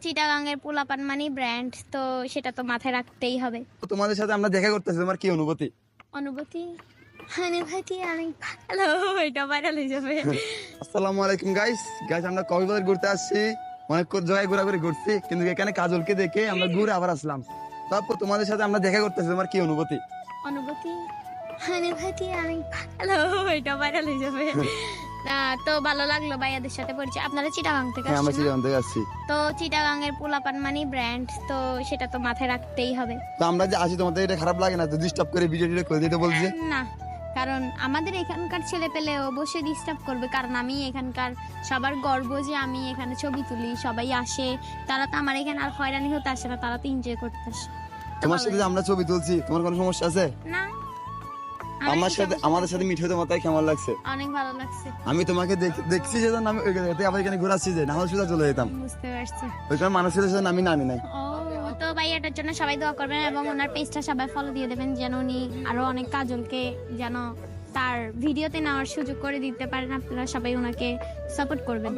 চিটাগাঙের পোলাপান মানি ব্র্যান্ড, তো সেটা তো মাথায় রাখতেই হবে। তোমাদের সাথে আমরা দেখা করতেছি, তোমার কি অনুভূতি? অনুভূতি অনেক ভালো, এটা ভাইরাল হয়ে যাবে। আসসালামু আলাইকুম গাইস, আমরা কক্সবাজার ঘুরতে আসছি। অনেক জায়গায় ঘোরাঘুরি ঘুরছি, কিন্তু এখানে কাজলকে দেখে আমরা ঘুরে আবার আসলাম। তারপর তোমাদের সাথে আমরা দেখা করতেছি, তোমার কি অনুভূতি? অনুভূতি অনেক ভালো, এটা ভাইরাল হয়ে যাবে। তো ভালো লাগলো ভাইয়াদের সাথে পরিচয়। আপনারা চিটাগাং থেকে হ্যাঁ, আমরা আসছেন না? চিটাগাং থেকে আসছি। তো চিটাগাঙের পোলাপান মানি ব্র্যান্ড, তো সেটা তো মাথায় রাখতেই হবে। তো আমরা যে আসি, তোমাদের এটা খারাপ লাগে না তো ডিস্টার্ব করে ভিডিও করে দিতে বলছে? না, কারণ আমাদের এখানকার ছেলে পেলে অবশ্যই ডিস্টার্ব করবে, কারণ আমি এখানকার সবার গর্ব যে আমি এখানে ছবি তুলি, সবাই আসে। তারা তো আমার এখানে আর হয়রানি হতে আসে না, তারা তো এনজয় করতে আসে। তোমার সাথে যে আমরা ছবি তুলছি, তোমার কোনো সমস্যা আছে? না, আমাদের সাথে মিট হতে তোমার তাই কেমন লাগছে? অনেক ভালো লাগছে। আমি তোমাকে দেখছি যে আমি আবার এখানে ঘুরে আসছি, যে না হলে সোজা চলে যেতাম। বুঝতে পারছি। ওই কারণে মানুষের সাথে আমি নামি নাই। ও, তো ভাইয়াটার জন্য সবাই দোয়া করবেন এবং ওনার পেজটা সবাই ফলো দিয়ে দেবেন, যেন উনি আরো অনেক কাজলকে যেন তার ভিডিওতে নেওয়ার সুযোগ করে দিতে পারেন। আপনারা সবাই ওনাকে সাপোর্ট করবেন।